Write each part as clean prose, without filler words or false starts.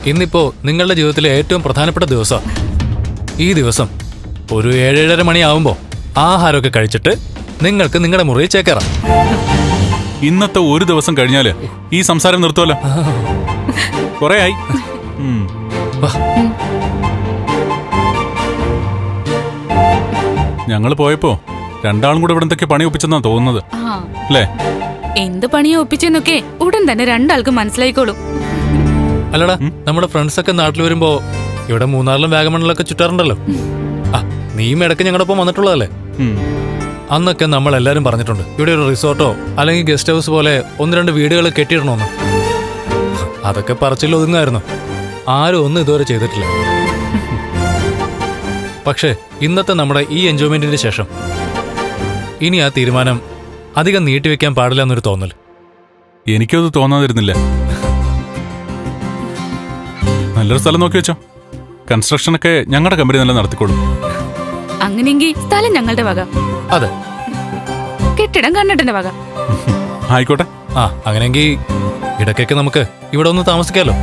ഇന്നിപ്പോ നിങ്ങളുടെ ജീവിതത്തിലെ ഏറ്റവും പ്രധാനപ്പെട്ട ദിവസം. ഈ ദിവസം ഒരു 7-7:30 മണിയാവുമ്പോ ആഹാരമൊക്കെ കഴിച്ചിട്ട് നിങ്ങൾക്ക് നിങ്ങളുടെ മുറിയിൽ ചേക്കേറാം. ഇന്നത്തെ ഒരു ദിവസം കഴിഞ്ഞാല് ഈ സംസാരം നിർത്തുമല്ലോ. കൊറേ ആയി. ഞങ്ങള് പോയപ്പോ രണ്ടാളും കൂടെ ഇവിടെ എന്തൊക്കെ പണി ഒപ്പിച്ചെന്നാ തോന്നുന്നത് അല്ലേ? എന്ത് പണിയോ ഒപ്പിച്ചെന്നൊക്കെ ഉടൻ തന്നെ രണ്ടാൾക്കും മനസ്സിലായിക്കോളും. അല്ലടാ, നമ്മുടെ ഫ്രണ്ട്സ് ഒക്കെ നാട്ടിൽ വരുമ്പോ ഇവിടെ മൂന്നാറിലും വാഗമണ്ണിലൊക്കെ ചുറ്റാറുണ്ടല്ലോ. നീയും ഇടയ്ക്ക് ഞങ്ങളുടെ ഒപ്പം വന്നിട്ടുള്ളതല്ലേ? അന്നൊക്കെ നമ്മൾ എല്ലാരും പറഞ്ഞിട്ടുണ്ട് ഇവിടെ ഒരു റിസോർട്ടോ അല്ലെങ്കിൽ ഗസ്റ്റ് ഹൗസ് പോലെ 1-2 വീടുകൾ കെട്ടിയിടണമെന്ന്. അതൊക്കെ പറച്ചിൽ ഒതുങ്ങായിരുന്നു. ആരും ഒന്നും ഇതുവരെ ചെയ്തിട്ടില്ല. പക്ഷേ ഇന്നത്തെ നമ്മുടെ ഈ എൻജോയ്മെന്റിന് ശേഷം ഇനി ആ തീരുമാനം അധികം നീട്ടിവെക്കാൻ പാടില്ല എന്നൊരു തോന്നൽ. എനിക്കത് തോന്നാതിരുന്നില്ല. നല്ലൊരു സ്ഥലം നോക്കി വെച്ചോ. കൺസ്ട്രക്ഷനൊക്കെ ഞങ്ങളുടെ കമ്പനി നല്ല നടത്തിക്കോളും. അങ്ങനെയെങ്കിൽ സ്ഥലം ഞങ്ങളുടെ വക. അതെ, കെട്ടിടം കണ്ണട്ടന്റെ വക. ആയിക്കോട്ടെ. അങ്ങനെയെങ്കിൽ ഇടയ്ക്കൊക്കെ നമുക്ക് ഇവിടെ ഒന്ന് താമസിക്കാമല്ലോ.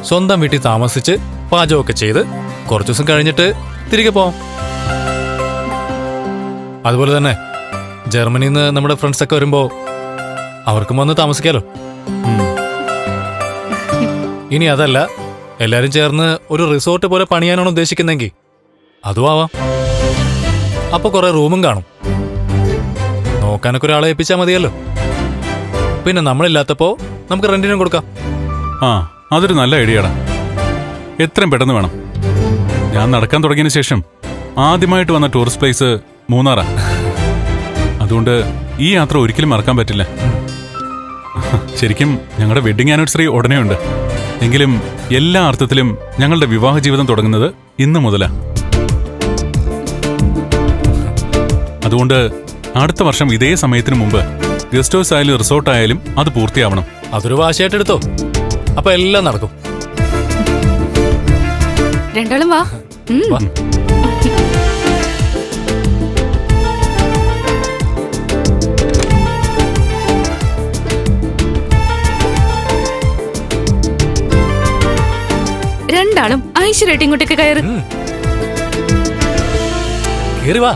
സ്വന്തം വീട്ടിൽ താമസിച്ച് പാചകമൊക്കെ ചെയ്ത് കുറച്ചു ദിവസം കഴിഞ്ഞിട്ട് തിരികെ പോവാം. അതുപോലെ തന്നെ ജർമ്മനിയിൽ നിന്ന് നമ്മുടെ ഫ്രണ്ട്സ് ഒക്കെ വരുമ്പോ അവർക്കും വന്ന് താമസിക്കാലോ. ഇനി അതല്ല, എല്ലാരും ചേർന്ന് ഒരു റിസോർട്ട് പോലെ പണിയാനാണ് ഉദ്ദേശിക്കുന്നെങ്കിൽ അതും ആവാം. അപ്പൊ കുറെ റൂമും കാണും. നോക്കാനൊക്കെ ഒരാളെ ഏൽപ്പിച്ചാൽ മതിയല്ലോ. പിന്നെ നമ്മളില്ലാത്തപ്പോ നമുക്ക് റെന്റിനും കൊടുക്കാം. അതൊരു നല്ല ഐഡിയടാ. എത്രയും പെട്ടെന്ന് വേണം. ഞാൻ നടക്കാൻ തുടങ്ങിയതിന് ശേഷം ആദ്യമായിട്ട് വന്ന ടൂറിസ്റ്റ് പ്ലേസ് മൂന്നാറാ. അതുകൊണ്ട് ഈ യാത്ര ഒരിക്കലും മറക്കാൻ പറ്റില്ല. ശരിക്കും ഞങ്ങളുടെ വെഡിങ് ആനിവേഴ്സറി ഉടനെ ഉണ്ട്. എങ്കിലും എല്ലാ അർത്ഥത്തിലും ഞങ്ങളുടെ വിവാഹ ജീവിതം തുടങ്ങുന്നത് ഇന്ന് മുതലാ. അതുകൊണ്ട് അടുത്ത വർഷം ഇതേ സമയത്തിന് മുമ്പ് ഗസ്റ്റ് ഹൗസ് ആയാലും റിസോർട്ട് ആയാലും അത് പൂർത്തിയാവണം. അതൊരു വാശിയായിട്ട് എടുത്തോ. അപ്പൊ എല്ലാം നടക്കും. രണ്ടാളും വാ. രണ്ടാളും ഐശ്വര്യമായിട്ട് ഇങ്ങോട്ടേക്ക് കയറി വാ.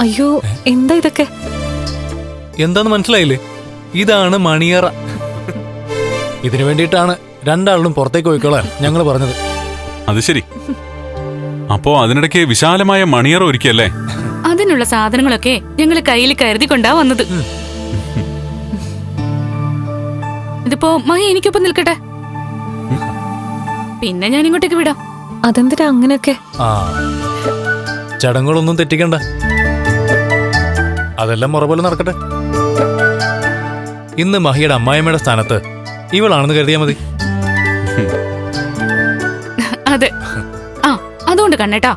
അയ്യോ, എന്താ ഇതൊക്കെ? എന്താന്ന് മനസ്സിലായില്ലേ? ഇതാണ് മണിയറ. ഇതിനു വേണ്ടിയിട്ടാണ് രണ്ടാളും പുറത്തേക്ക് പോയിക്കോളാൻ ഞങ്ങൾ പറഞ്ഞത്. അത് ശരി. അപ്പോ അതിനിടയ്ക്ക് വിശാലമായ മണിയറ ഒരുക്കിയല്ലേ? അതിനുള്ള സാധനങ്ങളൊക്കെ ഞങ്ങൾ കയ്യിൽ കരുതിക്കൊണ്ടാ വന്നത്. ഇതിപ്പോ മഹി എനിക്കൊപ്പം നിൽക്കട്ടെ. പിന്നെ ഞാൻ ഇങ്ങോട്ടേക്ക് വിടാം. അതെന്തിനാ അങ്ങനെയൊക്കെ? ചടങ്ങുകളൊന്നും തെറ്റിക്കണ്ട. അതെല്ലാം മുറ പോലെ നടക്കട്ടെ. ഇന്ന് മഹിയുടെ അമ്മായിമ്മയുടെ സ്ഥാനത്ത് ഇവളാണെന്ന് കരുതിയാ മതി. അതെ. അതുകൊണ്ട് കണ്ണേട്ടാ,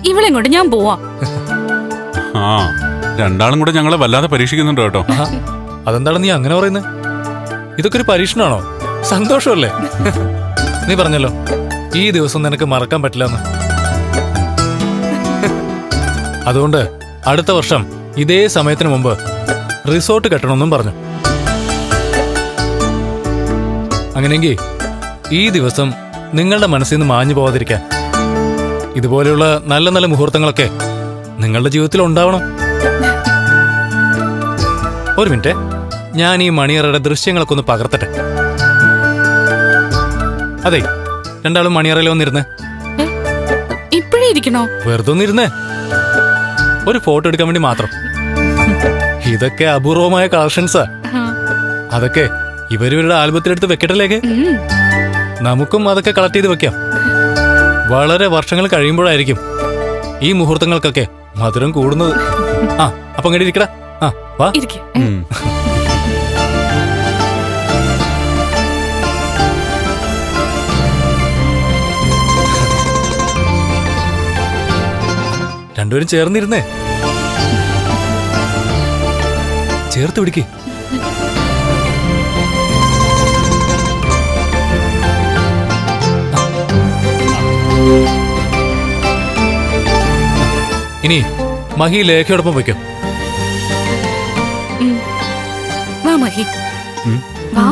ഇവളെയും കൊണ്ട് ഞാൻ പോവാ. രണ്ടാളും കൂടെ ഞങ്ങളെ വല്ലാതെ പരീക്ഷിക്കുന്നുണ്ടോ കേട്ടോ. അതെന്താണ് നീ അങ്ങനെ പറയുന്നത്? ഇതൊക്കെ ഒരു പരീക്ഷണമാണോ? സന്തോഷമല്ലേ? നീ പറഞ്ഞല്ലോ ഈ ദിവസം നിനക്ക് മറക്കാൻ പറ്റില്ലെന്ന്. അതുകൊണ്ട് അടുത്ത വർഷം ഇതേ സമയത്തിന് മുമ്പ് റിസോർട്ട് കെട്ടണമെന്നും പറഞ്ഞു. അങ്ങനെയെങ്കിൽ ഈ ദിവസം നിങ്ങളുടെ മനസ്സിൽ നിന്ന് മാഞ്ഞു പോകാതിരിക്കാൻ ഇതുപോലെയുള്ള നല്ല നല്ല മുഹൂർത്തങ്ങളൊക്കെ നിങ്ങളുടെ ജീവിതത്തിൽ ഉണ്ടാവണം. ഒരു മിനിറ്റ്, ഞാൻ ഈ മണിയറയുടെ ദൃശ്യങ്ങളൊക്കെ ഒന്ന് പകർത്തട്ടെ. അതെ, രണ്ടാളും മണിയറയിൽ വന്നിരുന്ന്. ഇപ്പോഴേ ഇരിക്കണോ? വെറുതെ ഒന്നിരുന്നേ, ഒരു ഫോട്ടോ എടുക്കാൻ വേണ്ടി മാത്രം. ഇതൊക്കെ അപൂർവമായ കളക്ഷൻസാ. അതൊക്കെ ഇവരുടെ ആൽബത്തിലെടുത്ത് വെക്കട്ടല്ലേക്ക്. നമുക്കും അതൊക്കെ കളക്ട് ചെയ്ത് വെക്കാം. വളരെ വർഷങ്ങൾ കഴിയുമ്പോഴായിരിക്കും ഈ മുഹൂർത്തങ്ങൾക്കൊക്കെ മധുരം കൂടുന്നത്. ആ അപ്പൊ ഇങ്ങോട്ട് ഇരിക്കടാ. ആ വാ. ഇരിക്ക്. രണ്ടുപേരും ചേർന്നിരുന്നേ. ചേർത്ത് പിടിക്ക്. ഇനി മഹി ലേഖയോടൊപ്പം വയ്ക്കും. വാ മഹി, വാ.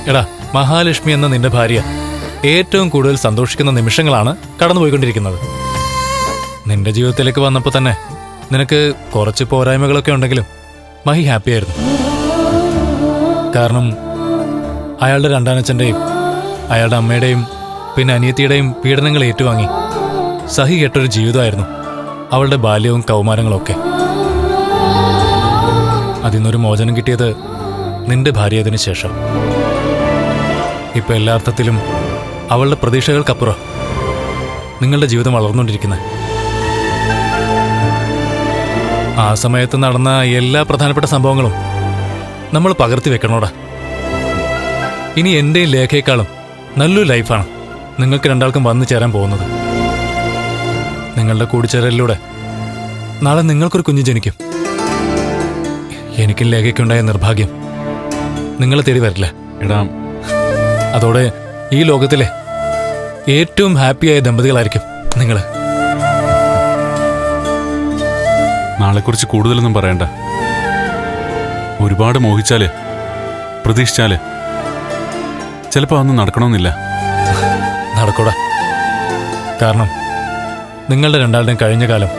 എടാ, മഹാലക്ഷ്മി എന്ന നിന്റെ ഭാര്യ ഏറ്റവും കൂടുതൽ സന്തോഷിക്കുന്ന നിമിഷങ്ങളാണ് കടന്നുപോയിക്കൊണ്ടിരിക്കുന്നത്. നിന്റെ ജീവിതത്തിലേക്ക് വന്നപ്പോൾ തന്നെ നിനക്ക് കുറച്ച് പോരായ്മകളൊക്കെ ഉണ്ടെങ്കിലും മഹി ഹാപ്പിയായിരുന്നു. കാരണം അയാളുടെ രണ്ടാനച്ഛൻ്റെയും അയാളുടെ അമ്മയുടെയും പിന്നെ അനിയത്തിയുടെയും പീഡനങ്ങൾ ഏറ്റുവാങ്ങി സഹി കെട്ടൊരു ജീവിതമായിരുന്നു അവളുടെ ബാല്യവും കൗമാരങ്ങളൊക്കെ. അതിന്നൊരു മോചനം കിട്ടിയത് നിന്റെ ഭാര്യയതിനു ശേഷം. ഇപ്പൊ എല്ലാ അർത്ഥത്തിലും അവളുടെ പ്രതീക്ഷകൾക്കപ്പുറം നിങ്ങളുടെ ജീവിതം വളർന്നുകൊണ്ടിരിക്കുന്നത്. ആ സമയത്ത് നടന്ന എല്ലാ പ്രധാനപ്പെട്ട സംഭവങ്ങളും നമ്മൾ പകർത്തി വെക്കണോടാ. ഇനി എന്റെയും ലേഖയെക്കാളും നല്ലൊരു ലൈഫാണ് നിങ്ങൾക്ക് രണ്ടാൾക്കും വന്നു ചേരാൻ പോകുന്നത്. നിങ്ങളുടെ കൂടിച്ചേരലിലൂടെ നാളെ നിങ്ങൾക്കൊരു കുഞ്ഞ് ജനിക്കും. എനിക്കും ലേഖയ്ക്കുണ്ടായ നിർഭാഗ്യം നിങ്ങളെ തേടി വരില്ല. എടാ, അതോടെ ഈ ലോകത്തിലെ ഏറ്റവും ഹാപ്പിയായ ദമ്പതികളായിരിക്കും നിങ്ങള്. നാളെക്കുറിച്ച് കൂടുതലൊന്നും പറയണ്ട. ഒരുപാട് മോഹിച്ചാല് പ്രതീക്ഷിച്ചാല് ചിലപ്പോ അതൊന്നും നടക്കണമെന്നില്ല. നടക്കൂടാ. കാരണം നിങ്ങളുടെ രണ്ടാളുടെയും കഴിഞ്ഞ കാലം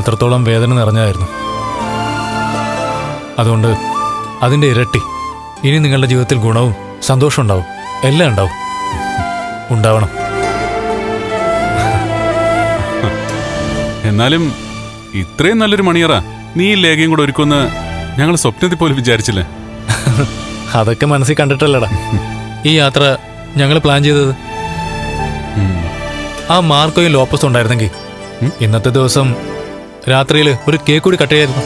അത്രത്തോളം വേദന നിറഞ്ഞതായിരുന്നു. അതുകൊണ്ട് അതിൻ്റെ ഇരട്ടി ഇനി നിങ്ങളുടെ ജീവിതത്തിൽ ഗുണവും സന്തോഷം ഉണ്ടാവും. എല്ലാം ഉണ്ടാവും. ഉണ്ടാവണം. എന്നാലും ഇത്രയും നല്ലൊരു മണിയറ നീ ലേഖയും കൂടെ ഒരുക്കുമെന്ന് ഞങ്ങൾ സ്വപ്നത്തിൽ പോലും വിചാരിച്ചില്ലേ. അതൊക്കെ മനസ്സിൽ കണ്ടിട്ടല്ലടാ ഈ യാത്ര ഞങ്ങൾ പ്ലാൻ ചെയ്തത്. ആ മാർക്കോയും ലോപ്പസും ഉണ്ടായിരുന്നെങ്കിൽ ഇന്നത്തെ ദിവസം രാത്രിയിൽ ഒരു കേക്ക് കൂടി കട്ട് ചെയ്യായിരുന്നു.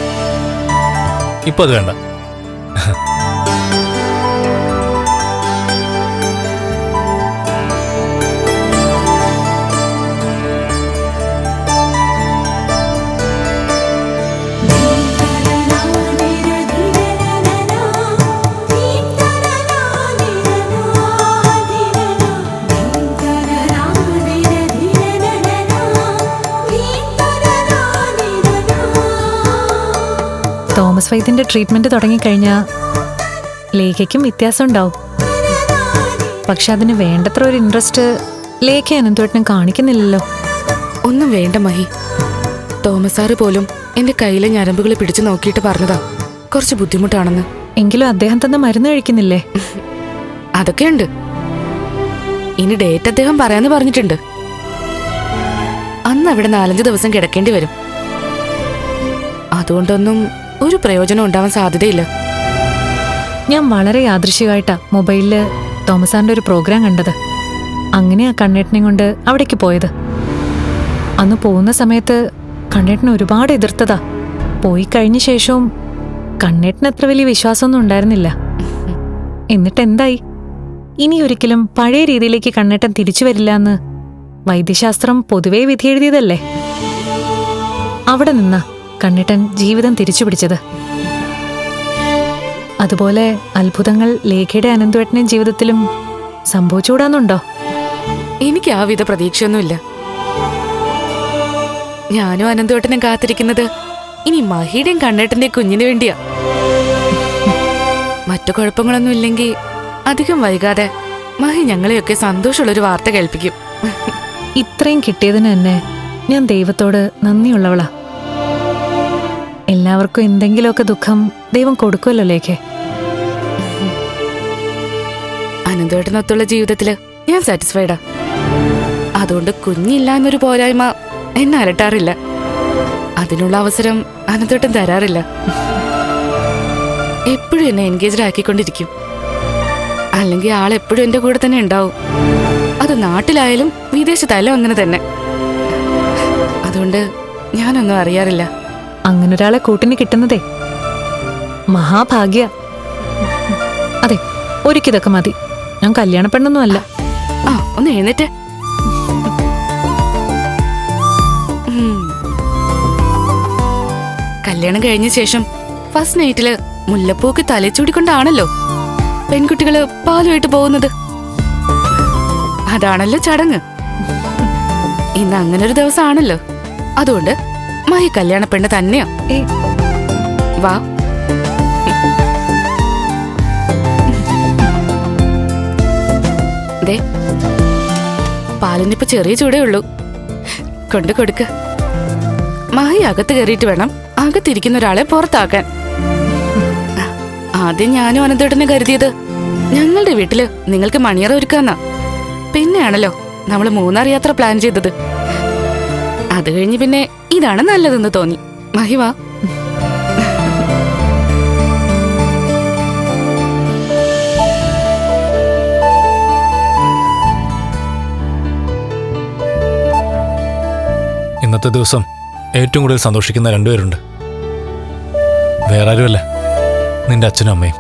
ഇപ്പൊ അത് വേണ്ട. തോമസ് വൈദ്യന്റെ ട്രീറ്റ്മെന്റ് തുടങ്ങിക്കഴിഞ്ഞാൽ ലേഖയ്ക്കും വ്യത്യാസം ഉണ്ടാവും. പക്ഷെ അതിന് വേണ്ടത്ര ഒരു ഇൻട്രസ്റ്റ് ലേഖ അനന്തോട്ടനും കാണിക്കുന്നില്ലല്ലോ. ഒന്നും വേണ്ട മഹി. തോമസ് സാറ് പോലും എന്റെ കയ്യിലെ ഞരമ്പുകൾ പിടിച്ചു നോക്കിയിട്ട് പറഞ്ഞതാ കുറച്ച് ബുദ്ധിമുട്ടാണെന്ന്. എങ്കിലും അദ്ദേഹം തന്ന മരുന്ന് കഴിക്കുന്നില്ലേ? അതൊക്കെയുണ്ട്. ഇനി ഡേറ്റ് അദ്ദേഹം പറയാന്ന് പറഞ്ഞിട്ടുണ്ട്. അന്ന് അവിടെ 4-5 ദിവസം കിടക്കേണ്ടി വരും. അതുകൊണ്ടൊന്നും ഒരു പ്രയോജനം ഉണ്ടാവാൻ സാധ്യതയില്ല. ഞാൻ വളരെ യാദൃശികമായിട്ടാ മൊബൈലില് തോമസ് സാറിന്റെ ഒരു പ്രോഗ്രാം കണ്ടത്. അങ്ങനെയാ കണ്ണേട്ടനെ കൊണ്ട് അവിടേക്ക് പോയത്. അന്ന് പോകുന്ന സമയത്ത് കണ്ണേട്ടനെ ഒരുപാട് എതിർത്തതാ. പോയി കഴിഞ്ഞ ശേഷവും കണ്ണേട്ടന് അത്ര വലിയ വിശ്വാസമൊന്നും ഉണ്ടായിരുന്നില്ല. എന്നിട്ട് എന്തായി? ഇനി ഒരിക്കലും പഴയ രീതിയിലേക്ക് കണ്ണേട്ടൻ തിരിച്ചു വരില്ല എന്ന് വൈദ്യശാസ്ത്രം പൊതുവേ വിധിയെഴുതിയതല്ലേ. അവിടെ നിന്നാ കണ്ണേട്ടൻ ജീവിതം തിരിച്ചു പിടിച്ചത്. അതുപോലെ അത്ഭുതങ്ങൾ ലേഖയുടെ അനന്തവേട്ടന്റെ ജീവിതത്തിലും സംഭവിച്ചുകൂടാന്നുണ്ടോ? എനിക്ക് ആ വിധ പ്രതീക്ഷയൊന്നുമില്ല. ഞാനും അനന്തവേട്ടനും കാത്തിരിക്കുന്നത് ഇനി മഹിയുടെയും കണ്ണേട്ടന്റെയും കുഞ്ഞിന് വേണ്ടിയാ. മറ്റു കുഴപ്പങ്ങളൊന്നും ഇല്ലെങ്കിൽ അധികം വൈകാതെ മഹി ഞങ്ങളെയൊക്കെ സന്തോഷമുള്ളൊരു വാർത്ത കേൾപ്പിക്കും. ഇത്രയും കിട്ടിയതിന് തന്നെ ഞാൻ ദൈവത്തോട് നന്ദിയുള്ളവളാ. എല്ലാവർക്കും എന്തെങ്കിലുമൊക്കെ ദുഃഖം ദൈവം കൊടുക്കുമല്ലോ ലേഖേ. അനന്തേട്ടനൊത്തുള്ള ജീവിതത്തില് ഞാൻ സാറ്റിസ്ഫൈഡാ. അതുകൊണ്ട് കുഞ്ഞില്ല എന്നൊരു പോരായ്മ എന്നെ അലട്ടാറില്ല. അതിനുള്ള അവസരം അനന്തേട്ടൻ തരാറില്ല. എപ്പോഴും എന്നെ എൻഗേജ്ഡ് ആക്കിക്കൊണ്ടിരിക്കും. അല്ലെങ്കിൽ ആളെപ്പോഴും എന്റെ കൂടെ തന്നെ ഉണ്ടാവും. അത് നാട്ടിലായാലും വിദേശത്തായാലും അങ്ങനെ തന്നെ. അതുകൊണ്ട് ഞാനൊന്നും അറിയാറില്ല. അങ്ങനൊരാളെ കൂട്ടിന് കിട്ടുന്നതേ മഹാഭാഗ്യ. അതെ, ഒരിക്കതൊക്കെ മതി. ഞാൻ കല്യാണ പെണ്ണൊന്നും അല്ല. ആ, ഒന്ന് എഴുന്നേറ്റ്. കല്യാണം കഴിഞ്ഞ ശേഷം ഫസ്റ്റ് നൈറ്റില് മുല്ലപ്പൂക്ക് തലച്ചൂടിക്കൊണ്ടാണല്ലോ പെൺകുട്ടികള് പാലുമായിട്ട് പോകുന്നത്. അതാണല്ലോ ചടങ്ങ്. ഇന്ന് അങ്ങനെ ഒരു ദിവസമാണല്ലോ. അതുകൊണ്ട് മഹി കല്യാണ പെണ്ണ് തന്നെയാ. വാ. ദേ, പാലിനിപ്പോ ചെറിയ ചൂടേ ഉള്ളൂ. കൊണ്ട് കൊടുക്ക. മഹി അകത്ത് കയറിയിട്ട് വേണം അകത്തിരിക്കുന്ന ഒരാളെ പുറത്താക്കാൻ. ആദ്യം ഞാനും അനന്തേട്ടനെ കരുതിയത് ഞങ്ങളുടെ വീട്ടില് നിങ്ങൾക്ക് മണിയറ ഒരുക്കാന്നാ. പിന്നെയാണല്ലോ നമ്മള് മൂന്നാർ യാത്ര പ്ലാൻ ചെയ്തത്. അത് കഴിഞ്ഞ് പിന്നെ ഇതാണ് നല്ലതെന്ന് തോന്നി. മഹി വാ. ഇന്നത്തെ ദിവസം ഏറ്റവും കൂടുതൽ സന്തോഷിക്കുന്ന രണ്ടുപേരുണ്ട്. വേറെ ആരുമല്ല, നിന്റെ അച്ഛനും അമ്മയും.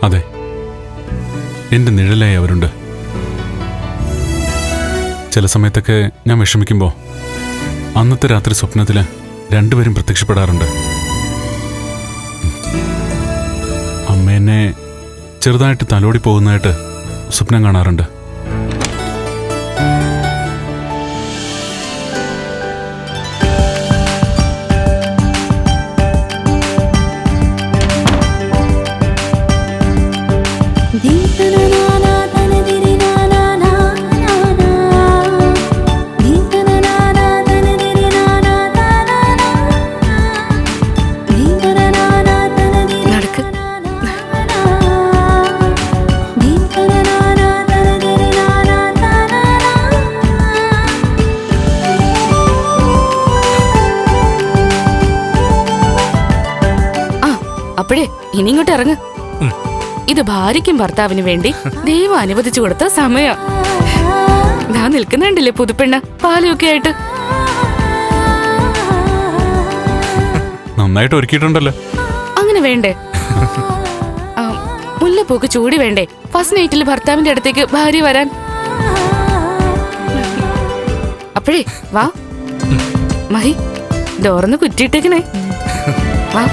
അതെ, എന്റെ നിഴലായി അവരുണ്ട്. ചില സമയത്തൊക്കെ ഞാൻ വിഷമിക്കുമ്പോൾ അന്നത്തെ രാത്രി സ്വപ്നത്തില് രണ്ടുപേരും പ്രത്യക്ഷപ്പെടാറുണ്ട്. അമ്മ എന്നെ ചെറുതായിട്ട് തലോടി പോകുന്നതായിട്ട് സ്വപ്നം കാണാറുണ്ട്. അപ്പോഴേ ഇനി ഇങ്ങോട്ട് ഇറങ്ങ്. ഇത് ഭാര്യയ്ക്കും ഭർത്താവിന് വേണ്ടി ദൈവം അനുവദിച്ചു കൊടുത്ത സമയം. ഞാൻ നിൽക്കുന്നുണ്ടല്ലേ പുതുപ്പെണ്ണ പാലൊക്കെ ആയിട്ട്. നന്നായിട്ട് ഒരുക്കിയിട്ടുണ്ടല്ലോ. അങ്ങനെ വേണ്ടേ? മുല്ലപ്പൂക്ക് ചൂടി വേണ്ടേ ഫസ്റ്റ് നൈറ്റിൽ ഭർത്താവിന്റെ അടുത്തേക്ക് ഭാര്യ വരാൻ? അപ്പോഴേ വാ മഹി, ഡോറന്ന് കുറ്റിയിട്ടേക്കണേ. വാ.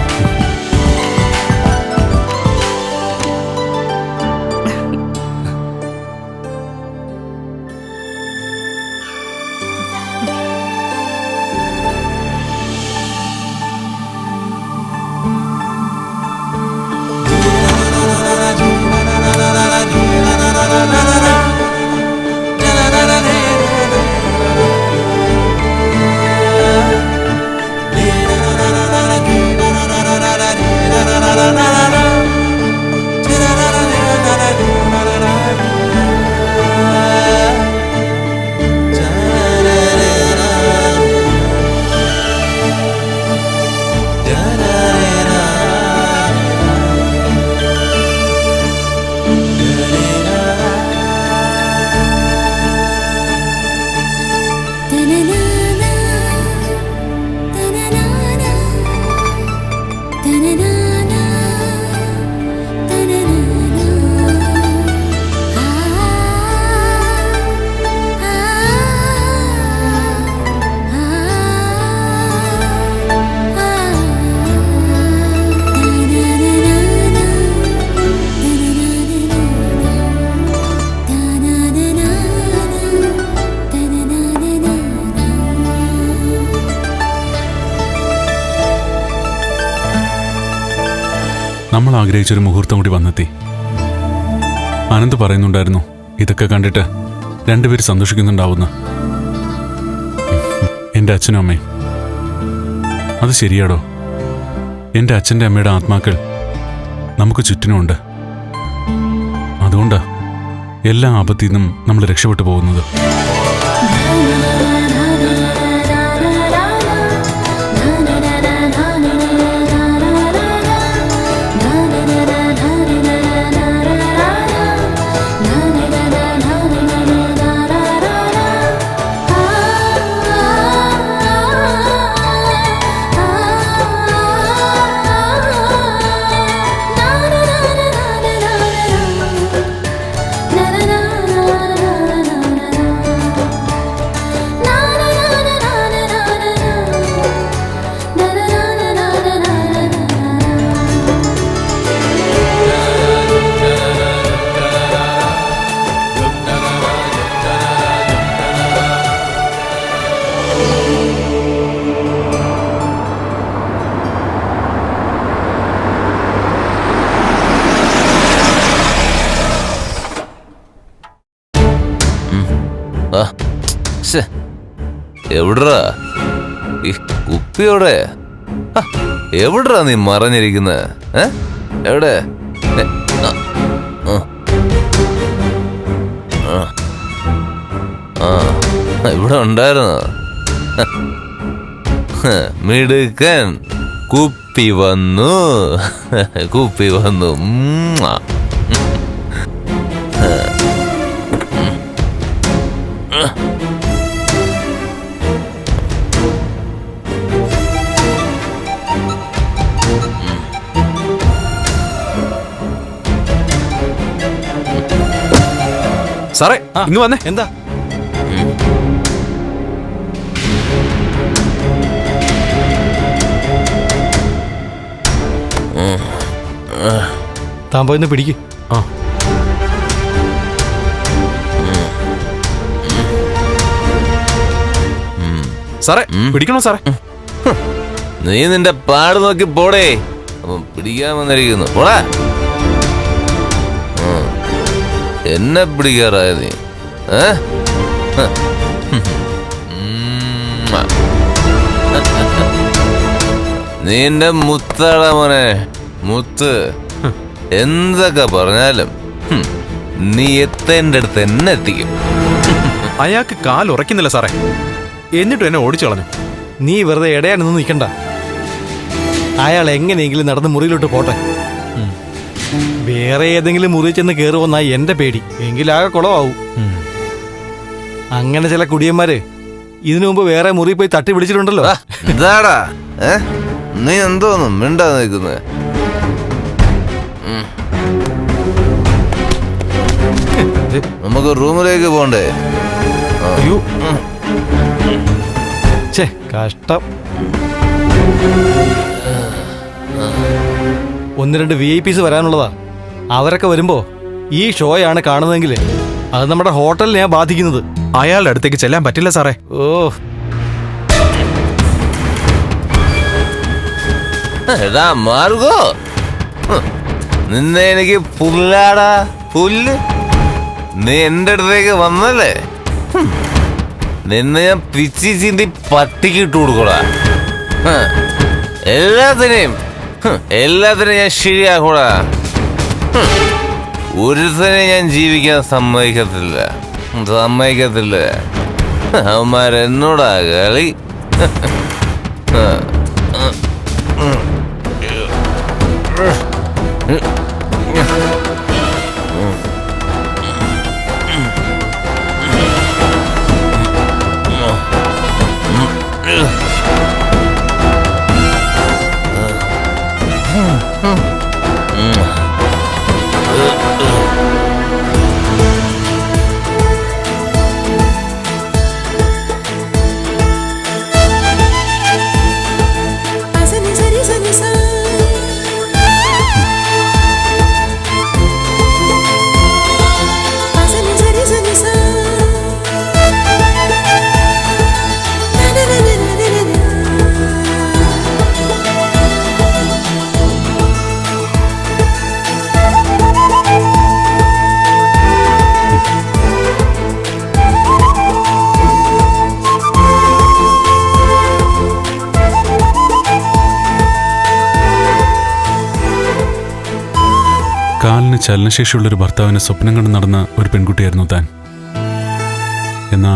നമ്മൾ ആഗ്രഹിച്ചൊരു മുഹൂർത്തം കൂടി വന്നെത്തി. ആനന്ദ് പറയുന്നുണ്ടായിരുന്നു ഇതൊക്കെ കണ്ടിട്ട് രണ്ടുപേര് സന്തോഷിക്കുന്നുണ്ടാവുന്ന. എൻ്റെ അച്ഛനും അമ്മയും. അത് ശരിയാടോ. എൻ്റെ അച്ഛൻ്റെ അമ്മയുടെ ആത്മാക്കൾ നമുക്ക് ചുറ്റിനുമുണ്ട്. അതുകൊണ്ടാ എല്ലാ ആപത്തിൽ നിന്നും നമ്മൾ രക്ഷപ്പെട്ടു പോകുന്നത്. എവിടാ ഈ കുപ്പിയോടെ? എവിടാ നീ മറഞ്ഞിരിക്കുന്നത്? എവിടെ? ഇവിടെ ഉണ്ടായിരുന്നു. മിടുക്കൻ. കുപ്പി വന്നു, കുപ്പി വന്നു. സാറേ ഇങ്ങ് വന്നേ. എന്താ? താൻ പോയിന്ന് പിടിക്ക്. സാറേ പിടിക്കണോ സാറേ? നീ നിന്റെ പാട് നോക്കി പോടേ. അവൻ പിടിക്കാൻ വന്നിരിക്കുന്നു. പോടാ. എന്നെ പിടിക്കാറായ നീ? നീ എന്റെ മുത്താടാ മോനെ, മുത്ത്. എന്തൊക്കെ പറഞ്ഞാലും നീ എത്തേണ്ട അടുത്ത് എന്നെ എത്തിക്കും. അയാൾക്ക് കാൽ ഉറക്കുന്നില്ല സാറേ, എന്നിട്ടും എന്നെ ഓടിച്ചു കളഞ്ഞു. നീ വെറുതെ ഇടയാനൊന്നും നിൽക്കണ്ട. അയാൾ എങ്ങനെയെങ്കിലും നടന്ന് മുറിയിലോട്ട് പോട്ടെ. വേറെ ഏതെങ്കിലും മുറി ചെന്ന് കയറുമെന്നായി എന്റെ പേടി. എങ്കിലാകെ കുളമാവും. അങ്ങനെ ചില കുടിയന്മാര് ഇതിനു മുമ്പ് വേറെ മുറി പോയി തട്ടി പിടിച്ചിട്ടുണ്ടല്ലോ. എന്താടാ നീ എന്തോന്നും മിണ്ടാ നിൽക്കുന്നത്? നമുക്ക് റൂമിലേക്ക് പോണ്ടേ? അയ്യോ, ഛേ, കഷ്ടം. 1-2 VIPs വരാനുള്ളതാ. അവരൊക്കെ വരുമ്പോ ഈ ഷോയാണ് കാണുന്നതെങ്കിൽ അത് നമ്മുടെ ഹോട്ടലിനെയാ ബാധിക്കുന്നത്. അയാളുടെ അടുത്തേക്ക് ചെല്ലാൻ പറ്റില്ല സാറേ. ഓ, എടാ മാർഗോ, നിന്നെ എനിക്ക് പുല്ലാടാ, പുല്ല്. നീ എന്റെ അടുത്തേക്ക് വന്നല്ലേ, നിന്നെ ഞാൻ പിച്ചി ചീന്തി പട്ടിക്ക് ഇട്ട് കൊടുക്കൂടാ. എല്ലാത്തിനെയും ഞാൻ ശരിയാക്കൂടാ. ഒരുത്തനെ ഞാൻ ജീവിക്കാൻ സമ്മതിക്കത്തില്ല. അവന്മാരെന്നോടാ കളി. ചലനശേഷിയുള്ളൊരു ഭർത്താവിനെ സ്വപ്നം കണ്ട് നടന്ന ഒരു പെൺകുട്ടിയായിരുന്നു താൻ. എന്നാ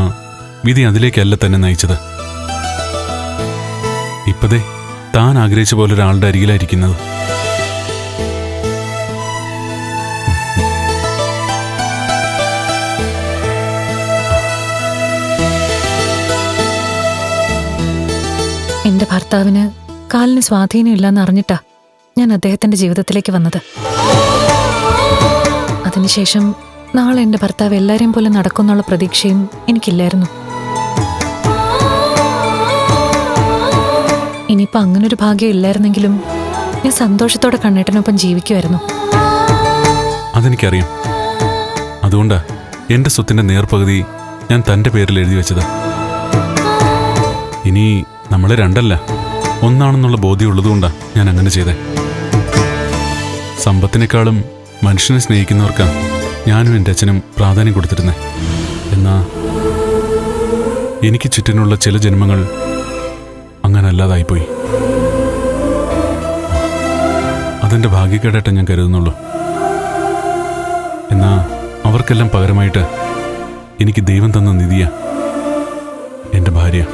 വിധി അതിലേക്കല്ല തന്നെ നയിച്ചത്. ഇപ്പതേ താൻ ആഗ്രഹിച്ച പോലെ ഒരാളുടെ അരികിലായിരിക്കുന്നത്. എന്റെ ഭർത്താവിന് കാലിന് സ്വാധീനം ഇല്ലെന്ന് അറിഞ്ഞിട്ടാ ഞാൻ അദ്ദേഹത്തിന്റെ ജീവിതത്തിലേക്ക് വന്നത്. അതിനുശേഷം നാളെ എന്റെ ഭർത്താവ് എല്ലാരെയും പോലെ നടക്കുന്നുള്ള പ്രതീക്ഷയും എനിക്കില്ലായിരുന്നു. ഇനിയിപ്പോ അങ്ങനൊരു ഭാഗ്യം ഇല്ലായിരുന്നെങ്കിലും ഞാൻ സന്തോഷത്തോടെ കണ്ണേട്ടനൊപ്പം ജീവിക്കുമായിരുന്നു. അതെനിക്കറിയാം. അതുകൊണ്ടാ എന്റെ സ്വത്തിന്റെ നേർപകുതി ഞാൻ തന്റെ പേരിൽ എഴുതി വെച്ചത്. ഇനി നമ്മളെ രണ്ടല്ല, ഒന്നാണെന്നുള്ള ബോധ്യമുള്ളതുകൊണ്ടാ ഞാൻ അങ്ങനെ ചെയ്തേ. സമ്പത്തിനേക്കാളും മനുഷ്യനെ സ്നേഹിക്കുന്നവർക്കാ ഞാനും എൻ്റെ അച്ഛനും പ്രാധാന്യം കൊടുത്തിരുന്നേ. എന്നാ എനിക്ക് ചുറ്റിനുള്ള ചില ജന്മങ്ങൾ അങ്ങനെ അല്ലാതായിപ്പോയി. അതെന്റെ ഭാഗ്യക്കേടായിട്ട് ഞാൻ കരുതുന്നുള്ളൂ. എന്നാ അവർക്കെല്ലാം പകരമായിട്ട് എനിക്ക് ദൈവം തന്ന നിധിയാ എൻ്റെ ഭാര്യ.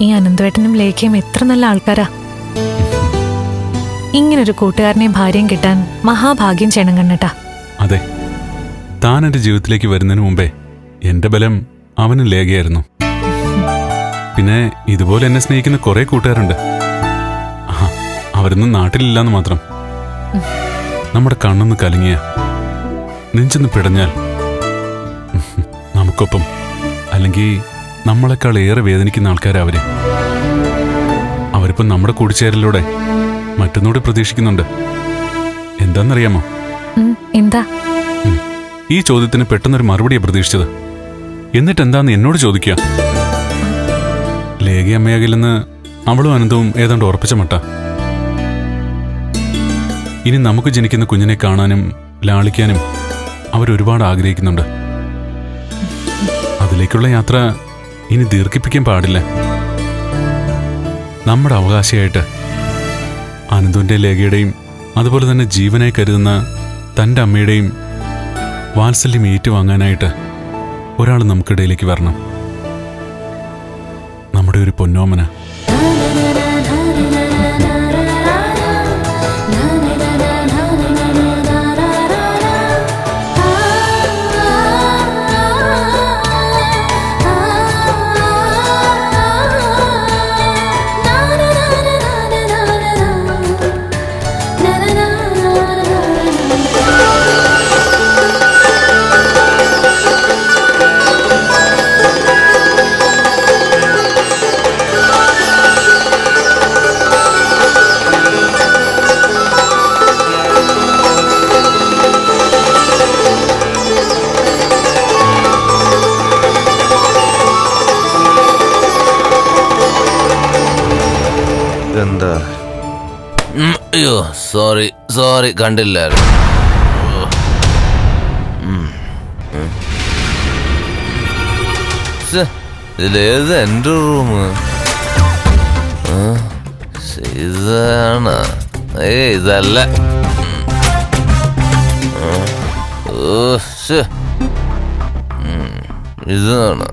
ഈ അനന്തവേട്ടനും ലേഖയും എത്ര നല്ല ആൾക്കാരാ. ഇങ്ങനൊരു കൂട്ടുകാരനെയും ഭാര്യയും കിട്ടാൻ മഹാഭാഗ്യം ചെയ്യണം കണ്ണേട്ടാ. അതെ, താൻ എൻ്റെ ജീവിതത്തിലേക്ക് വരുന്നതിന് മുമ്പേ എൻ്റെ ബലം അവന് ലേഖയായിരുന്നു. പിന്നെ ഇതുപോലെ എന്നെ സ്നേഹിക്കുന്ന കുറെ കൂട്ടുകാരുണ്ട്. അവരൊന്നും നാട്ടിലില്ലാന്ന് മാത്രം. നമ്മുടെ കണ്ണൊന്ന് കലങ്ങിയ, നെഞ്ചൊന്ന് പിടഞ്ഞാൽ നമുക്കൊപ്പം, അല്ലെങ്കിൽ നമ്മളെക്കാൾ ഏറെ വേദനിക്കുന്ന ആൾക്കാരാ അവര്. അവരിപ്പം നമ്മുടെ കൂടിച്ചേരലിലൂടെ മറ്റൊന്നുകൂടി പ്രതീക്ഷിക്കുന്നുണ്ട്. എന്താന്നറിയാമോ? എന്താ? ഈ ചോദ്യത്തിന് പെട്ടെന്നൊരു മറുപടിയാണ് പ്രതീക്ഷിച്ചത്. എന്നിട്ട് എന്താന്ന് എന്നോട് ചോദിക്കുക. ലേഖ അമ്മയാകില്ലെന്ന് അവളും അനന്തവും ഏതാണ്ട് ഉറപ്പിച്ച മട്ട. ഇനി നമുക്ക് ജനിക്കുന്ന കുഞ്ഞിനെ കാണാനും ലാളിക്കാനും അവരൊരുപാട് ആഗ്രഹിക്കുന്നുണ്ട്. അതിലേക്കുള്ള യാത്ര ഇനി ദീർഘിപ്പിക്കാൻ പാടില്ല. നമ്മുടെ അവകാശിയായിട്ട് അനന്തുവിൻ്റെ ലേഖയുടെയും അതുപോലെ തന്നെ ജീവനായി കരുതുന്ന തൻ്റെ അമ്മയുടെയും വാത്സല്യം ഏറ്റുവാങ്ങാനായിട്ട് ഒരാൾ നമുക്കിടയിലേക്ക് വരണം. നമ്മുടെ ഒരു പൊന്നോമന. എന്താ? അയ്യോ, സോറി കണ്ടില്ലായിരുന്നു. ഇതിലേത് എൻ്റെ റൂം? ഇതാണ്. ഇതല്ല. ഓ ഇതാണ്.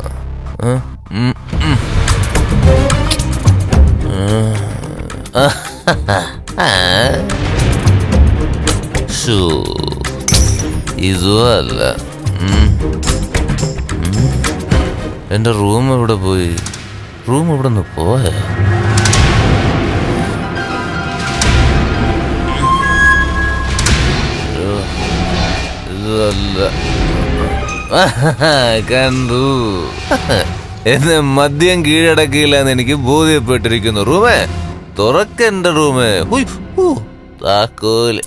ഇതും അല്ല. എന്റെ റൂം എവിടെ പോയി? റൂം ഇവിടെ നിന്ന് പോയ ഇതല്ല. കണ്ടു. എന്നെ മദ്യം കീഴടക്കിയില്ല എന്ന് എനിക്ക് ബോധ്യപ്പെട്ടിരിക്കുന്നു. റൂമേ തുറക്കെന്റെ റൂമേ. താക്കോല്.